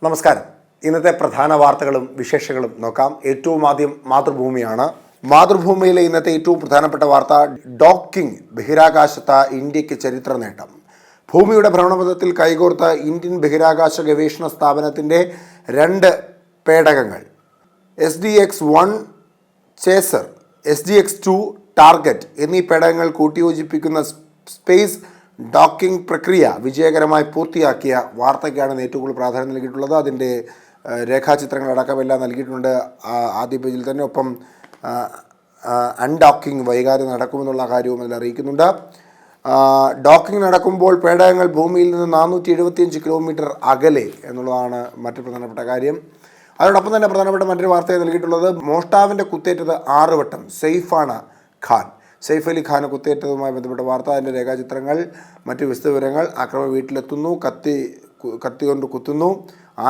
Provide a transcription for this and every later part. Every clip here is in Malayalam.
നമസ്കാരം. ഇന്നത്തെ പ്രധാന വാർത്തകളും വിശേഷങ്ങളും നോക്കാം. ഏറ്റവും ആദ്യം മാതൃഭൂമിയാണ്. മാതൃഭൂമിയിലെ ഇന്നത്തെ ഏറ്റവും പ്രധാനപ്പെട്ട വാർത്ത ഡോക്കിംഗ്, ബഹിരാകാശത്ത് ഇന്ത്യക്ക് ചരിത്ര നേട്ടം. ഭൂമിയുടെ ഭ്രമണപഥത്തിൽ കൈകോർത്ത ഇന്ത്യൻ ബഹിരാകാശ ഗവേഷണ സ്ഥാപനത്തിൻ്റെ 2 പേടകങ്ങൾ SDX-1 ചേസർ, SDX-2 ടാർഗറ്റ് എന്നീ പേടകങ്ങൾ കൂട്ടിയോജിപ്പിക്കുന്ന സ്പേസ് ഡോക്കിംഗ് പ്രക്രിയ വിജയകരമായി പൂർത്തിയാക്കിയ വാർത്തയ്ക്കാണ് ഏറ്റവും കൂടുതൽ പ്രാധാന്യം നൽകിയിട്ടുള്ളത്. അതിൻ്റെ രേഖാചിത്രങ്ങളടക്കമെല്ലാം നൽകിയിട്ടുണ്ട് ആദ്യ പേജിൽ തന്നെ. ഒപ്പം അൺഡോക്കിംഗ് വൈകാതെ നടക്കുമെന്നുള്ള കാര്യവും അതിൽ അറിയിക്കുന്നുണ്ട്. ഡോക്കിംഗ് നടക്കുമ്പോൾ പേടകങ്ങൾ ഭൂമിയിൽ നിന്ന് 475 കിലോമീറ്റർ അകലെ എന്നുള്ളതാണ് മറ്റു പ്രധാനപ്പെട്ട കാര്യം. അതോടൊപ്പം തന്നെ പ്രധാനപ്പെട്ട മറ്റൊരു വാർത്തയെ നൽകിയിട്ടുള്ളത് മോഷ്ടാവിൻ്റെ കുത്തേറ്റത് 6 വട്ടം സെയ്ഫ് അലി ഖാന് കുത്തേറ്റതുമായി ബന്ധപ്പെട്ട വാർത്ത. അതിൻ്റെ രേഖാചിത്രങ്ങൾ, മറ്റു വിശദവിവരങ്ങൾ. അക്രമി വീട്ടിലെത്തുന്നു, കത്തി കൊണ്ട് കുത്തുന്നു,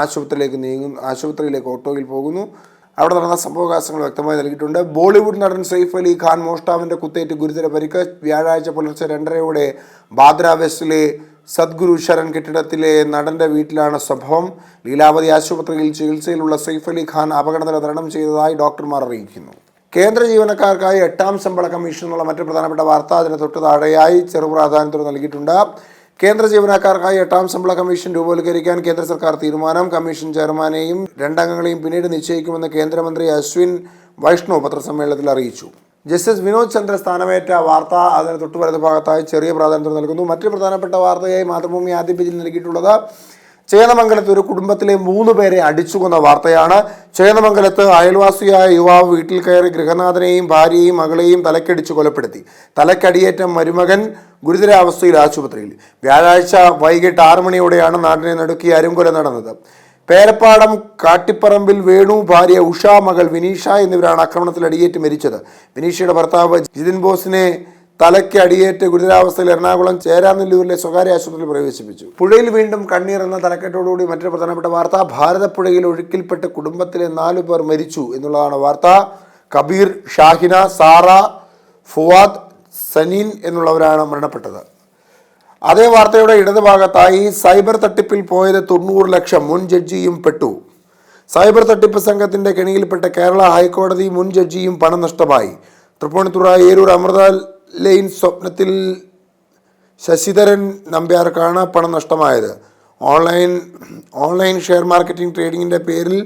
ആശുപത്രിയിലേക്ക് ഓട്ടോയിൽ പോകുന്നു. അവിടെ നടന്ന സംഭവവികാസങ്ങൾ വ്യക്തമായി നൽകിയിട്ടുണ്ട്. ബോളിവുഡ് നടൻ സെയ്ഫ് അലി ഖാൻ മോഷ്ടാവിൻ്റെ കുത്തേറ്റ് ഗുരുതര പരിക്ക്. വ്യാഴാഴ്ച പുലർച്ചെ 2:30 ബാന്ദ്ര വെസ്റ്റിലെ സദ്ഗുരു ശരൺ കെട്ടിടത്തിലെ നടൻ്റെ വീട്ടിലാണ് സംഭവം. ലീലാവതി ആശുപത്രിയിൽ ചികിത്സയിലുള്ള സെയ്ഫ് അലി ഖാൻ അപകടനില തരണം ചെയ്തതായി ഡോക്ടർമാർ അറിയിക്കുന്നു. കേന്ദ്ര ജീവനക്കാർക്കായി 8ാം ശമ്പള കമ്മീഷൻ എന്നുള്ള മറ്റു പ്രധാനപ്പെട്ട വാർത്ത അതിന് തൊട്ട് താഴെയായി ചെറുപ്രാധാന്യത്തോടെ നൽകിയിട്ടുണ്ട്. കേന്ദ്ര ജീവനക്കാർക്കായി 8ാം ശമ്പള കമ്മീഷൻ രൂപവത്കരിക്കാൻ കേന്ദ്ര സർക്കാർ തീരുമാനം. കമ്മീഷൻ ചെയർമാനെയും 2 അംഗങ്ങളെയും പിന്നീട് നിശ്ചയിക്കുമെന്ന് കേന്ദ്രമന്ത്രി അശ്വിൻ വൈഷ്ണവ് പത്രസമ്മേളനത്തിൽ അറിയിച്ചു. ജസ്റ്റിസ് വിനോദ് ചന്ദ്ര സ്ഥാനമേറ്റ വാർത്ത അതിന് തൊട്ടു വലത് ഭാഗത്തായി ചെറിയ പ്രാധാന്യം നൽകുന്നു. മറ്റു പ്രധാനപ്പെട്ട വാർത്തയായി മാതൃഭൂമി ആദ്യ പേജിൽ നൽകിയിട്ടുള്ളത് ചേന്നമംഗലത്ത് ഒരു കുടുംബത്തിലെ 3 പേരെ അടിച്ചുകൊന്ന വാർത്തയാണ്. ചേന്നമംഗലത്ത് അയൽവാസിയായ യുവാവ് വീട്ടിൽ കയറി ഗൃഹനാഥനെയും ഭാര്യയെയും മകളെയും തലക്കടിച്ച് കൊലപ്പെടുത്തി. തലക്കടിയേറ്റ മരുമകൻ ഗുരുതരാവസ്ഥയിൽ ആശുപത്രിയിൽ. വ്യാഴാഴ്ച വൈകിട്ട് 6 മണിയോടെയാണ് നാടിനെ നടുക്കി അരുംകൊല നടന്നത്. പേരപ്പാടം കാട്ടിപ്പറമ്പിൽ വേണു, ഭാര്യ ഉഷ, മകൾ വിനീഷ എന്നിവരാണ് ആക്രമണത്തിൽ അടിയേറ്റ് മരിച്ചത്. വിനീഷയുടെ ഭർത്താവ് ജിതിൻ ബോസിനെ തലയ്ക്ക് അടിയേറ്റ് ഗുരുതരാവസ്ഥയിൽ എറണാകുളം ചേരാനെല്ലൂരിലെ സ്വകാര്യ ആശുപത്രിയിൽ പ്രവേശിപ്പിച്ചു. പുഴയിൽ വീണ്ടും കണ്ണീർ എന്ന തലക്കെട്ടോടുകൂടി മറ്റൊരു പ്രധാനപ്പെട്ട വാർത്ത ഭാരതപ്പുഴയിൽ ഒഴുക്കിൽപ്പെട്ട് കുടുംബത്തിലെ 4 പേർ മരിച്ചു എന്നുള്ളതാണ് വാർത്ത. കബീർ, ഷാഹിന, സാറ, ഫുവാദ്, സനീൻ എന്നുള്ളവരാണ് മരണപ്പെട്ടത്. അതേ വാർത്തയുടെ ഇടതുഭാഗത്തായി സൈബർ തട്ടിപ്പിൽ പോയത് 90 ലക്ഷം, മുൻ ജഡ്ജിയും പെട്ടു. സൈബർ തട്ടിപ്പ് സംഘത്തിന്റെ കെണിയിൽപ്പെട്ട കേരള ഹൈക്കോടതി മുൻ ജഡ്ജിയും പണം നഷ്ടമായി. തൃപ്പൂണിത്തുറ ഏരൂർ അമൃത ലൈൻ സ്വപ്നത്തിൽ ശശിധരൻ നമ്പ്യാർക്കാണ് പണം നഷ്ടമായത്. ഓൺലൈൻ ഷെയർ മാർക്കറ്റിംഗ് ട്രേഡിങ്ങിൻ്റെ പേരിൽ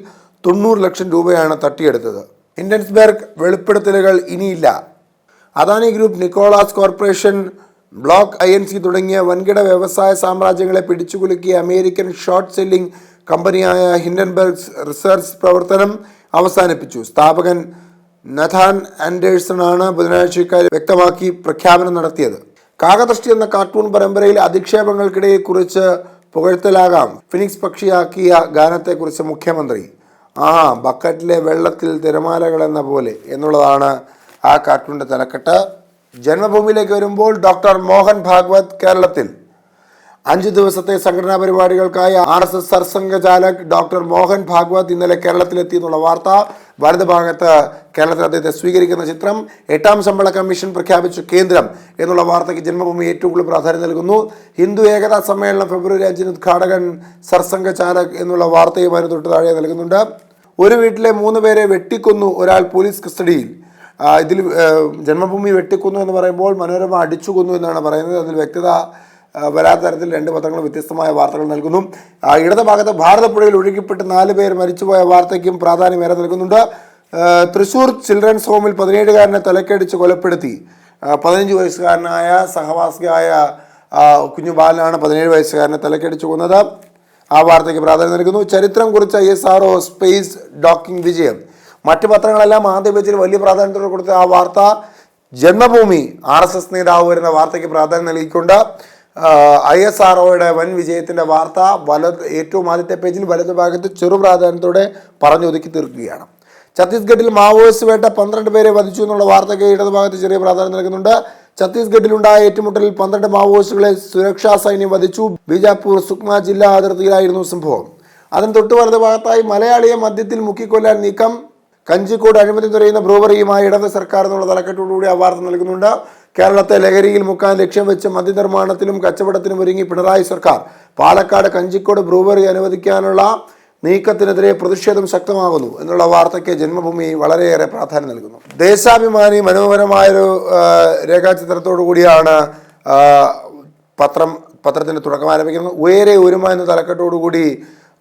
90 ലക്ഷം രൂപയാണ് തട്ടിയെടുത്തത്. ഹിൻഡൻസ്ബർഗ് വെളിപ്പെടുത്തലുകൾ ഇനിയില്ല. Adani group, Nicholas corporation, Block INC തുടങ്ങിയ വൻകിട വ്യവസായ സാമ്രാജ്യങ്ങളെ പിടിച്ചുകുലുക്കിയ അമേരിക്കൻ ഷോർട്ട് സെല്ലിംഗ് കമ്പനിയായ ഹിൻഡൻബർഗ് റിസർച്ച് പ്രവർത്തനം അവസാനിപ്പിച്ചു. സ്ഥാപകൻ നഥാൻ ആൻഡേഴ്സൺ ആണ് ബുധനാഴ്ച വ്യക്തമാക്കി പ്രഖ്യാപനം നടത്തിയത്. കാകദൃഷ്ടി എന്ന കാർട്ടൂൺ പരമ്പരയിൽ അധിക്ഷേപങ്ങൾക്കിടയെ കുറിച്ച് പുകഴ്ത്തലാകാം. ഫിനിക്സ് പക്ഷിയാക്കിയ ഗാനത്തെക്കുറിച്ച് മുഖ്യമന്ത്രി. ബക്കറ്റിലെ വെള്ളത്തിൽ തിരമാലകൾ എന്ന പോലെ എന്നുള്ളതാണ് ആ കാർട്ടൂണിൻ്റെ തലക്കെട്ട്. ജന്മഭൂമിയിലേക്ക് വരുമ്പോൾ ഡോക്ടർ മോഹൻ ഭാഗവത് കേരളത്തിൽ 5 ദിവസത്തെ സംഘടനാ പരിപാടികൾക്കായി RSS സർസംഘചാലക് ഡോക്ടർ മോഹൻ ഭാഗവത് ഇന്നലെ കേരളത്തിലെത്തി എന്നുള്ള വാർത്ത. വലത് ഭാഗത്ത് കേരളത്തിൽ അദ്ദേഹത്തെ സ്വീകരിക്കുന്ന ചിത്രം. 8ാം ശമ്പള കമ്മീഷൻ പ്രഖ്യാപിച്ചു കേന്ദ്രം എന്നുള്ള വാർത്തയ്ക്ക് ജന്മഭൂമി ഏറ്റവും കൂടുതൽ പ്രാധാന്യം നൽകുന്നു. ഹിന്ദു ഏകതാ സമ്മേളനം ഫെബ്രുവരി 5 ഉദ്ഘാടകൻ സർസംഘചാലക് എന്നുള്ള വാർത്തയും അതിന് തൊട്ട് താഴെ നൽകുന്നുണ്ട്. ഒരു വീട്ടിലെ 3 പേരെ വെട്ടിക്കൊന്നു, ഒരാൾ പോലീസ് കസ്റ്റഡിയിൽ. ഇതിൽ ജന്മഭൂമി വെട്ടിക്കൊന്നു എന്ന് പറയുമ്പോൾ മനോരമ അടിച്ചു കൊന്നു എന്നാണ് പറയുന്നത്. അതിൽ വ്യക്തത വരാത്ത തരത്തിൽ 2 പത്രങ്ങൾ വ്യത്യസ്തമായ വാർത്തകൾ നൽകുന്നു. ഇടതുഭാഗത്ത് ഭാരതപ്പുഴയിൽ ഒഴുകിപ്പെട്ട് 4 പേർ മരിച്ചുപോയ വാർത്തയ്ക്കും പ്രാധാന്യം ഏറെ നൽകുന്നുണ്ട്. തൃശൂർ ചിൽഡ്രൻസ് ഹോമിൽ 17-കാരനെ തലക്കടിച്ച് കൊലപ്പെടുത്തി. 15 വയസ്സുകാരനായ സഹവാസിയായ കുഞ്ഞു ബാലനാണ് 17 വയസ്സുകാരനെ തലക്കടിച്ച് കൊന്നത്. ആ വാർത്തയ്ക്ക് പ്രാധാന്യം നൽകുന്നു. ചരിത്രം കുറിച്ച ISRO സ്പേസ് ഡോക്കിംഗ് വിജയം. മറ്റ് പത്രങ്ങളെല്ലാം ആദ്യ പേജിൽ വലിയ പ്രാധാന്യത്തോടെ കൊടുത്ത ആ വാർത്ത. ജന്മഭൂമി RSS നേതാവ് വരുന്ന വാർത്തയ്ക്ക് പ്രാധാന്യം നൽകിക്കൊണ്ട് ISROയുടെ വൻ വിജയത്തിൻ്റെ വാർത്ത ഏറ്റവും ആദ്യത്തെ പേജിൽ വലതു ഭാഗത്ത് ചെറു പ്രാധാന്യത്തോടെ പറഞ്ഞൊതുക്കി തീർക്കുകയാണ്. ഛത്തീസ്ഗഡിൽ മാവോയിസ്റ്റ് വേട്ട 12 പേരെ വധിച്ചു എന്നുള്ള വാർത്തയ്ക്ക് ഇടതുഭാഗത്ത് ചെറിയ പ്രാധാന്യം നൽകുന്നുണ്ട്. ഛത്തീസ്ഗഡിലുണ്ടായ ഏറ്റുമുട്ടലിൽ 12 മാവോയിസ്റ്റുകളെ സുരക്ഷാ സൈന്യം വധിച്ചു. ബീജാപ്പൂർ സുക്മ ജില്ലാ അതിർത്തിയിലായിരുന്നു സംഭവം. അതിന് തൊട്ടു വലതു ഭാഗത്തായി മലയാളിയെ മദ്യത്തിൽ മുക്കിക്കൊല്ലാൻ നീക്കം. കഞ്ചിക്കോട് അഴിമതി നിറയുന്ന ബ്രൂവറിയുമായി ഇടത് സർക്കാർ എന്നുള്ള തലക്കെട്ടോടുകൂടി ആ വാർത്ത നൽകുന്നുണ്ട്. കേരളത്തെ ലഹരിയിൽ മുക്കാൻ ലക്ഷ്യം വെച്ച് മദ്യനിർമ്മാണത്തിലും കച്ചവടത്തിനും ഒരുങ്ങി പിണറായി സർക്കാർ. പാലക്കാട് കഞ്ചിക്കോട് ബ്രൂവറി അനുവദിക്കാനുള്ള നീക്കത്തിനെതിരെ പ്രതിഷേധം ശക്തമാകുന്നു എന്നുള്ള വാർത്തയ്ക്ക് ജന്മഭൂമി വളരെയേറെ പ്രാധാന്യം നൽകുന്നു. ദേശാഭിമാനി മനോഹരമായൊരു രേഖാചിത്രത്തോടു കൂടിയാണ് പത്രത്തിന് തുടക്കം ആരംഭിക്കുന്നത്. ഉയരെ ഒരുമ എന്ന തലക്കെട്ടോടുകൂടി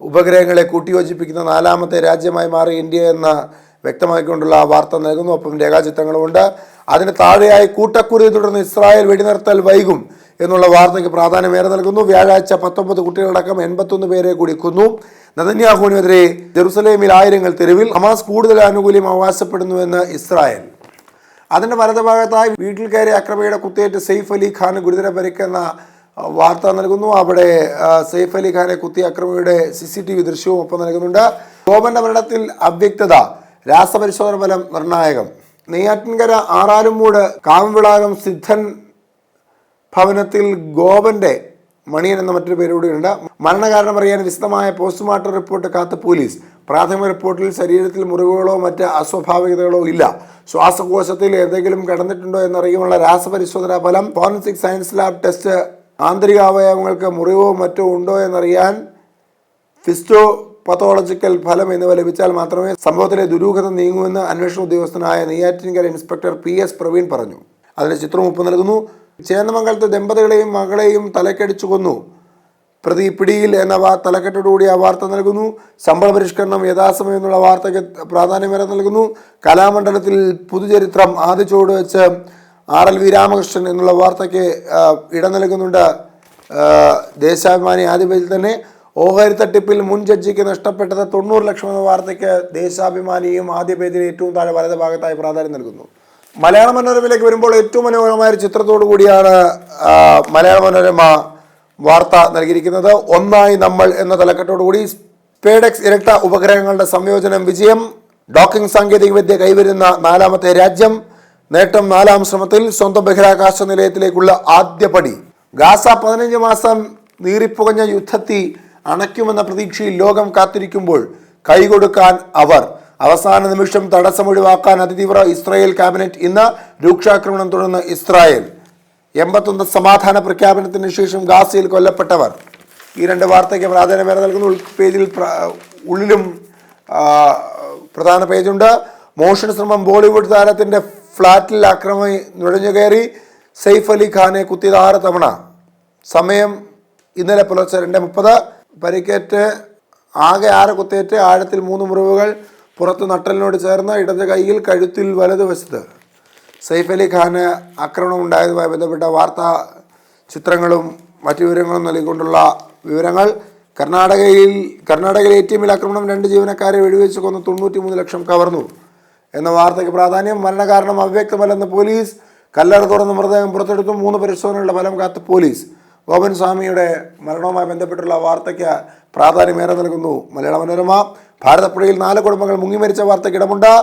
ഉപഗ്രഹങ്ങളെ കൂട്ടിയോജിപ്പിക്കുന്ന 4ാമത്തെ രാജ്യമായി മാറി ഇന്ത്യ എന്ന വ്യക്തമാക്കിക്കൊണ്ടുള്ള വാർത്ത നൽകുന്നു. ഒപ്പം രേഖാചിത്രങ്ങളുമുണ്ട്. അതിന് താഴെയായി കൂട്ടക്കുരുതി തുടർന്ന് ഇസ്രായേൽ വെടിനിർത്തൽ വൈകും എന്നുള്ള വാർത്തയ്ക്ക് പ്രാധാന്യമേറെ നൽകുന്നു. വ്യാഴാഴ്ച 19 കുട്ടികളടക്കം 81 പേരെ കൂടി കൊന്നു. നെതന്യാഹുവിനെതിരെ ജെറുസലേമിൽ ആയിരങ്ങൾ തെരുവിൽ. ഹമാസ് കൂടുതൽ ആനുകൂല്യം അവകാശപ്പെടുന്നുവെന്ന് ഇസ്രായേൽ. അതിൻ്റെ വലതുഭാഗത്തായി വീട്ടിൽ കയറി അക്രമിയുടെ കുത്തേറ്റ് സെയ്ഫ് അലി ഖാൻ ഗുരുതര പരിക്കെന്ന വാർത്ത നൽകുന്നു. അവിടെ സെയ്ഫ് അലി ഖാനെ കുത്തിയ അക്രമിയുടെ CCTV ദൃശ്യവും ഒപ്പം നൽകുന്നുണ്ട്. ഗോപന്റെ മരണത്തിൽ അവ്യക്തത, രാസപരിശോധന ഫലം നിർണായകം. നെയ്യാറ്റിൻകര ആറാലുംമൂട് കാവംവിളാകം സിദ്ധൻ ഭവനത്തിൽ ഗോപന്റെ മണിയൻ എന്ന മറ്റൊരു പേരുകൂടിയുണ്ട്. മരണകാരണം അറിയാൻ വിശദമായ പോസ്റ്റ്മോർട്ടം റിപ്പോർട്ട് കാത്ത് പോലീസ്. പ്രാഥമിക റിപ്പോർട്ടിൽ ശരീരത്തിൽ മുറിവുകളോ മറ്റ് അസ്വാഭാവികതകളോ ഇല്ല. ശ്വാസകോശത്തിൽ എന്തെങ്കിലും കടന്നിട്ടുണ്ടോ എന്നറിയുമുള്ള രാസപരിശോധനാ ഫലം, ഫോറൻസിക് സയൻസ് ലാബ് ടെസ്റ്റ്, ആന്തരിക അവയവങ്ങൾക്ക് മുറിവോ മറ്റോ ഉണ്ടോ എന്നറിയാൻ ഫിസ്റ്റോ പത്തോളജിക്കൽ ഫലം എന്നിവ ലഭിച്ചാൽ മാത്രമേ സംഭവത്തിലെ ദുരൂഹത നീങ്ങുമെന്ന് അന്വേഷണ ഉദ്യോഗസ്ഥനായ നെയ്യാറ്റിൻകര ഇൻസ്പെക്ടർ PS പ്രവീൺ പറഞ്ഞു. അതിന്റെ ചിത്രവും ഒപ്പം നൽകുന്നു. ചേന്നമംഗലത്ത് ദമ്പതികളെയും മകളെയും തലക്കടിച്ചു കൊന്നു, പ്രതി പിടിയിൽ എന്ന തലക്കെട്ടോടുകൂടി ആ വാർത്ത നൽകുന്നു. ശമ്പള പരിഷ്കരണം യഥാസമയം എന്നുള്ള വാർത്തയ്ക്ക് പ്രാധാന്യമേറെ നൽകുന്നു. കലാമണ്ഡലത്തിൽ പുതുചരിത്രം ആദ്യ ചുവട് വെച്ച് RLV രാമകൃഷ്ണൻ എന്നുള്ള വാർത്തയ്ക്ക് ഇടം നൽകുന്നുണ്ട്. ദേശാഭിമാനി ആദ്യ പേജിൽ തന്നെ. ഓഹരി തട്ടിപ്പിൽ മുൻ ജഡ്ജിക്ക് നഷ്ടപ്പെട്ടത് 90 ലക്ഷം എന്ന വാർത്തയ്ക്ക് ദേശാഭിമാനിയും ആദ്യ പേജിൽ ഏറ്റവും താഴെ വലത് ഭാഗത്തായി പ്രാധാന്യം നൽകുന്നു. മലയാള മനോരമയിലേക്ക് വരുമ്പോൾ ഏറ്റവും മനോഹരമായ ഒരു ചിത്രത്തോടു കൂടിയാണ് മലയാള മനോരമ വാർത്ത നൽകിയിരിക്കുന്നത്. ഒന്നായി നമ്മൾ എന്ന തലക്കെട്ടോടുകൂടി സ്പേഡെക്സ് ഇരട്ട ഉപഗ്രഹങ്ങളുടെ സംയോജനം വിജയം, ഡോക്കിംഗ് സാങ്കേതികവിദ്യ കൈവരുന്ന 4ാമത്തെ രാജ്യം, നേട്ടം 4ാം ശ്രമത്തിൽ, സ്വന്തം ബഹിരാകാശ നിലയത്തിലേക്കുള്ള ആദ്യപടി. ഗാസ 15 മാസം നീറിപ്പുകഞ്ഞ യുദ്ധത്തിൽ അണയ്ക്കുമെന്ന പ്രതീക്ഷയിൽ ലോകം കാത്തിരിക്കുമ്പോൾ കൈകൊടുക്കാൻ അവർ. അവസാന നിമിഷം തടസ്സമൊഴിവാക്കാൻ അതിതീവ്ര ഇസ്രായേൽ ക്യാബിനറ്റ് ഇന്ന്. രൂക്ഷാക്രമണം തുടർന്ന് ഇസ്രായേൽ. 81 സമാധാന പ്രഖ്യാപനത്തിന് ശേഷം ഗാസയിൽ കൊല്ലപ്പെട്ടവർ. ഈ രണ്ട് വാർത്തയ്ക്ക് പ്രാധാന്യമേറെ നൽകുന്നു. പേജിൽ ഉള്ളിലും പ്രധാന പേജുണ്ട്. മോഷണ ശ്രമം, ബോളിവുഡ് താരത്തിന്റെ ഫ്ളാറ്റിൽ അക്രമി നുഴഞ്ഞു കയറി സെയ്ഫ് അലി ഖാനെ കുത്തിയത് 6 തവണ. സമയം ഇന്നലെ പുലർച്ചെ 2:30. പരിക്കേറ്റ് ആകെ 6 കുത്തേറ്റ്, ആഴത്തിൽ 3 മുറിവുകൾ. പുറത്ത് നട്ടലിനോട് ചേർന്ന് ഇടത് കൈയിൽ, കഴുത്തിൽ വലതുവശത്ത്. സെയ്ഫ് അലി ഖാന് ആക്രമണം ഉണ്ടായതുമായി ബന്ധപ്പെട്ട വാർത്താ ചിത്രങ്ങളും മറ്റു വിവരങ്ങളും നൽകിക്കൊണ്ടുള്ള വിവരങ്ങൾ. കർണാടകയിൽ ATMൽ ആക്രമണം, 2 ജീവനക്കാരെ വെടിവെച്ച് കൊന്ന് 93 ലക്ഷം കവർന്നു എന്ന വാർത്തയ്ക്ക് പ്രാധാന്യം. മരണകാരണം അവ്യക്തമല്ലെന്ന് പോലീസ്. കല്ലറ തുറന്ന് മൃതദേഹം പുറത്തെടുത്തു. 3 പരിശോധനകളുടെ ഫലം കാത്ത് പോലീസ്. ഗോപൻ സ്വാമിയുടെ മരണവുമായി ബന്ധപ്പെട്ടുള്ള വാർത്തയ്ക്ക് പ്രാധാന്യമേറെ നൽകുന്നു മലയാള മനോരമ. ഭാരതപ്പുഴയിൽ 4 കുടുംബങ്ങൾ മുങ്ങിമരിച്ച വാർത്തയ്ക്ക് ഇടമുണ്ട്.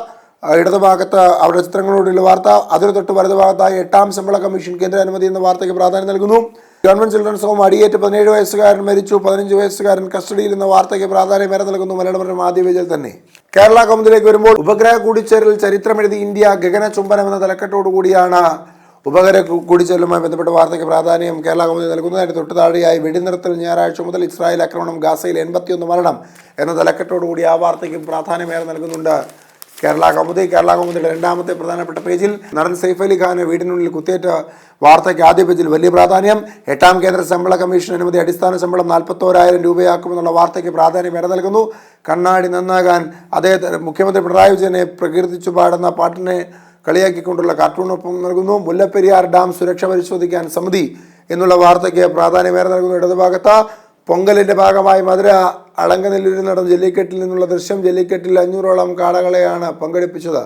ഇടതുഭാഗത്ത് അവരുടെ ചിത്രങ്ങളോടുള്ള വാർത്ത. അതിന് തൊട്ട് വലതുഭാഗത്തായി 8ാം ശമ്പള കമ്മീഷൻ കേന്ദ്ര അനുമതി എന്ന വാർത്തയ്ക്ക് പ്രാധാന്യം നൽകുന്നു. ഗവൺമെന്റ് ചിൽഡ്രൻസ് ഹോം അടിയേറ്റ് 17 വയസ്സുകാരൻ മരിച്ചു, 15 വയസ്സുകാരൻ കസ്റ്റഡിയിൽ എന്ന വാർത്തയ്ക്ക് പ്രാധാന്യമേറെ നൽകുന്നു മലയാള മനോരമ ആദ്യ പേജിൽ തന്നെ. കേരള കൗമുദിലേക്ക് വരുമ്പോൾ ഉപഗ്രഹ കൂടിച്ചേരൽ ചരിത്രമെഴുതി ഇന്ത്യ, ഗഗന ചുംബനം എന്ന തലക്കെട്ടോടുകൂടിയാണ് ഉപഗ്രഹ കൂടിച്ചേരലുമായി ബന്ധപ്പെട്ട വാർത്തയ്ക്ക് പ്രാധാന്യം കേരള കൗമുദി നൽകുന്നു. അതിന് തൊട്ട് താഴെയായി വെടിനിർത്തൽ ഞായറാഴ്ച മുതൽ ഇസ്രായേൽ ആക്രമണം, ഗാസയിൽ 81 മരണം എന്ന തലക്കെട്ടോടുകൂടി ആ വാർത്തയ്ക്കും പ്രാധാന്യമേറെ നൽകുന്നുണ്ട് കേരള കൗമുദിയുടെ 2ാമത്തെ പ്രധാനപ്പെട്ട പേജിൽ. നടൻ സെയ്ഫ് അലി ഖാന് വീടിനുള്ളിൽ കുത്തേറ്റ വാർത്തയ്ക്ക് ആദ്യ പേജിൽ വലിയ പ്രാധാന്യം. 8ാം കേന്ദ്ര ശമ്പള കമ്മീഷൻ അനുമതി, അടിസ്ഥാന ശമ്പളം 41,000 രൂപയാക്കുമെന്നുള്ള വാർത്തയ്ക്ക് പ്രാധാന്യമേറെ നൽകുന്നു. കണ്ണാടി നന്നാകാൻ അദ്ദേഹത്തെ മുഖ്യമന്ത്രി പിണറായി വിജയനെ പ്രകീർത്തിച്ചു പാടുന്ന പാട്ടിനെ കളിയാക്കിക്കൊണ്ടുള്ള കാർട്ടൂണൊപ്പം നൽകുന്നു. മുല്ലപ്പെരിയാർ ഡാം സുരക്ഷ പരിശോധിക്കാൻ സമിതി എന്നുള്ള വാർത്തയ്ക്ക് പ്രാധാന്യമേറെ നൽകുന്നു. ഇടതുഭാഗത്ത് പൊങ്കലിന്റെ ഭാഗമായി മധുര അളങ്കനെല്ലൂരിൽ നടന്ന ജല്ലിക്കെട്ടിൽ നിന്നുള്ള ദൃശ്യം. ജല്ലിക്കെട്ടിൽ 500ഓളം കാളകളെയാണ് പങ്കെടുപ്പിച്ചത്.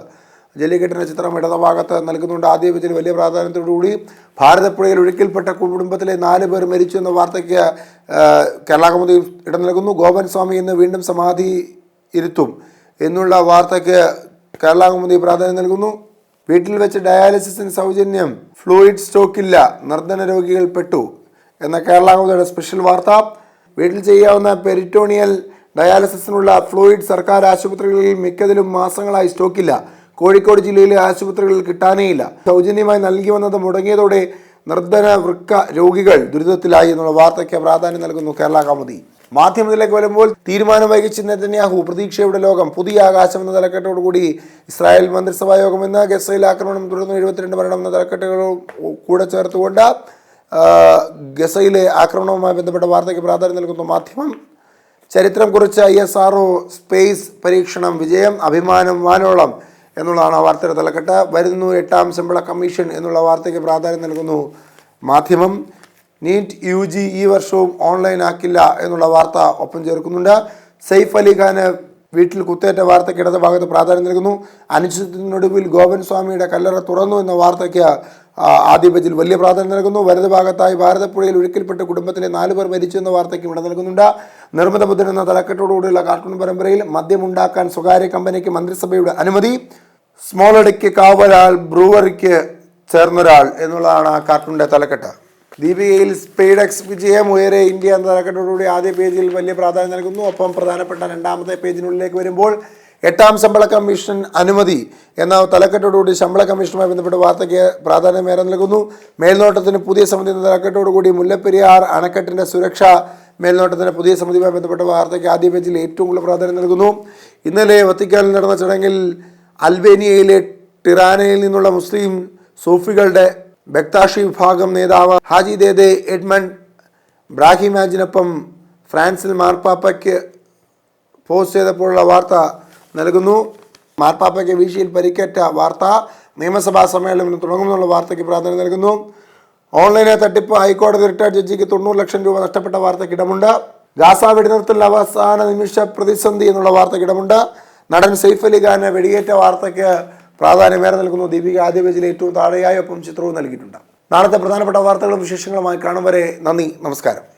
ജല്ലിക്കെട്ടിന്റെ ചിത്രം ഇടതുഭാഗത്ത് നൽകുന്നുണ്ട്. ആദ്യ പേജിൽ വലിയ പ്രാധാന്യത്തോടുകൂടി ഭാരതപ്പുഴയിൽ ഒഴുക്കിൽപ്പെട്ട കുടുംബത്തിലെ 4 പേർ മരിച്ചു എന്ന വാർത്തയ്ക്ക് കേരള കൗമുദി ഇടം നൽകുന്നു. ഗോപൻ സ്വാമി ഇന്ന് വീണ്ടും സമാധി ഇരുത്തും എന്നുള്ള വാർത്തയ്ക്ക് കേരള കൗമുദി പ്രാധാന്യം നൽകുന്നു. വീട്ടിൽ വെച്ച് ഡയാലിസിസിന് സൗജന്യം, ഫ്ലൂയിഡ് സ്റ്റോക്കില്ല, നിർധന രോഗികൾ പെട്ടു എന്ന കേരള കൗമുദിയുടെ സ്പെഷ്യൽ വാർത്ത. വീട്ടിൽ ചെയ്യാവുന്ന പെരിറ്റോണിയൽ ഡയാലിസിസിനുള്ള ഫ്ലൂയിഡ് സർക്കാർ ആശുപത്രികളിൽ മിക്കതിലും മാസങ്ങളായി സ്റ്റോക്കില്ല. കോഴിക്കോട് ജില്ലയിലെ ആശുപത്രികളിൽ കിട്ടാനേയില്ല. സൗജന്യമായി നൽകി വന്നത് മുടങ്ങിയതോടെ നിർധന വൃക്ക രോഗികൾ ദുരിതത്തിലായി എന്നുള്ള വാർത്തയ്ക്ക് പ്രാധാന്യം നൽകുന്നു കേരള കൗമുദി. മാധ്യമത്തിലേക്ക് വരുമ്പോൾ തീരുമാനം വൈകിച്ച നെതന്യാഹു പ്രതീക്ഷയുടെ ലോകം പുതിയ ആകാശം എന്ന തലക്കെട്ടോടുകൂടി ഇസ്രായേൽ മന്ത്രിസഭാ യോഗം എന്ന ഗസയിൽ ആക്രമണം തുടർന്ന് 72 മരണം എന്ന തലക്കെട്ടുകൾ കൂടെ ചേർത്തുകൊണ്ട് ഗസയിലെ ആക്രമണവുമായി ബന്ധപ്പെട്ട വാർത്തയ്ക്ക് പ്രാധാന്യം നൽകുന്ന മാധ്യമം. ചരിത്രം കുറിച്ച ISRO സ്പേസ് പരീക്ഷണം വിജയം, അഭിമാനം വാനോളം എന്നുള്ളതാണ് ആ വാർത്തയുടെ തലക്കെട്ട്. വരുന്നു 8ാം ശമ്പള കമ്മീഷൻ എന്നുള്ള വാർത്തയ്ക്ക് പ്രാധാന്യം നൽകുന്നു മാധ്യമം. നീറ്റ് UG ഈ വർഷവും ഓൺലൈൻ ആക്കില്ല എന്നുള്ള വാർത്ത ഒപ്പം ചേർക്കുന്നുണ്ട്. സെയ്ഫ് അലി ഖാന് വീട്ടിൽ കുത്തേറ്റ വാർത്തയ്ക്ക് ഇടത് ഭാഗത്ത് പ്രാധാന്യം നൽകുന്നു. അനിശ്ചിതത്തിനൊടുവിൽ ഗോപൻ സ്വാമിയുടെ കല്ലറ തുറന്നു എന്ന വാർത്തയ്ക്ക് ആദ്യ പേജിൽ വലിയ പ്രാധാന്യം നൽകുന്നു. വലത് ഭാഗത്തായി ഭാരതപ്പുഴയിൽ ഒഴുക്കിൽപ്പെട്ട് കുടുംബത്തിലെ 4 പേർ മരിച്ചു എന്ന വാർത്തയ്ക്ക് ഇവിടെ നൽകുന്നുണ്ട്. നിർമ്മിത ബുദ്ധൻ എന്ന തലക്കെട്ടോടുകൂടിയുള്ള കാർട്ടൂൺ പരമ്പരയിൽ മദ്യമുണ്ടാക്കാൻ സ്വകാര്യ കമ്പനിക്ക് മന്ത്രിസഭയുടെ അനുമതി, സ്മോളടിക്ക് കാവലാൾ ബ്രൂവറിക്ക് ചേർന്നൊരാൾ എന്നുള്ളതാണ് ആ കാർട്ടൂണിൻ്റെ തലക്കെട്ട്. ദീപികയിൽ സ്പെയ്ഡെക്സ് വിജയം ഉയരെ ഇന്ത്യ എന്ന തലക്കെട്ടോടുകൂടി ആദ്യ പേജിൽ വലിയ പ്രാധാന്യം നൽകുന്നു. ഒപ്പം പ്രധാനപ്പെട്ട 2ാമത്തെ പേജിനുള്ളിലേക്ക് വരുമ്പോൾ 8ാം ശമ്പള കമ്മീഷൻ അനുമതി എന്ന തലക്കെട്ടോടുകൂടി ശമ്പള കമ്മീഷനുമായി ബന്ധപ്പെട്ട വാർത്തയ്ക്ക് പ്രാധാന്യമേറെ നൽകുന്നു. മേൽനോട്ടത്തിന് പുതിയ സമിതി എന്ന തലക്കെട്ടോടുകൂടി മുല്ലപ്പെരിയാർ അണക്കെട്ടിൻ്റെ സുരക്ഷ മേൽനോട്ടത്തിന് പുതിയ സമിതിയുമായി ബന്ധപ്പെട്ട വാർത്തയ്ക്ക് ആദ്യ പേജിൽ ഏറ്റവും കൂടുതൽ പ്രാധാന്യം നൽകുന്നു. ഇന്നലെ വത്തിക്കാനിൽ നടന്ന ചടങ്ങിൽ അൽബേനിയയിലെ ടിറാനയിൽ നിന്നുള്ള മുസ്ലിം സൂഫികളുടെ ബക്താഷി വിഭാഗം നേതാവ് ഹാജി ദേദെ എഡ്മണ്ട് ബ്രാഹിമാജിനൊപ്പം ഫ്രാൻസിൽ മാർപ്പാപ്പയ്ക്ക് പോസ്റ്റ് ചെയ്തപ്പോഴുള്ള വാർത്ത നൽകുന്നു. മാർപ്പാപ്പയ്ക്ക് വീഴ്ചയിൽ പരിക്കേറ്റ വാർത്ത. നിയമസഭാ സമ്മേളനം തുടങ്ങുമെന്നുള്ള വാർത്തയ്ക്ക് പ്രാധാന്യം നൽകുന്നു. ഓൺലൈനെ തട്ടിപ്പ് ഹൈക്കോടതി റിട്ടയർഡ് ജഡ്ജിക്ക് 90 ലക്ഷം രൂപ നഷ്ടപ്പെട്ട വാർത്തയ്ക്ക് ഇടമുണ്ട്. ഗാസ വെടിനിർത്തൽ അവസാന നിമിഷ പ്രതിസന്ധി എന്നുള്ള വാർത്തയ്ക്ക് ഇടമുണ്ട്. നടൻ സെയ്ഫ് അലി ഖാന് വെടിയേറ്റ വാർത്തയ്ക്ക് പ്രാധാന്യമേറെ നൽകുന്നു. ദീപിക ആദ്യ പേജിൽ ഏറ്റവും താഴെയായി ഒപ്പം ചിത്രവും നൽകിയിട്ടുണ്ട്. നാളത്തെ പ്രധാനപ്പെട്ട വാർത്തകളും വിശേഷങ്ങളുമായി കാണും വരെ നന്ദി, നമസ്കാരം.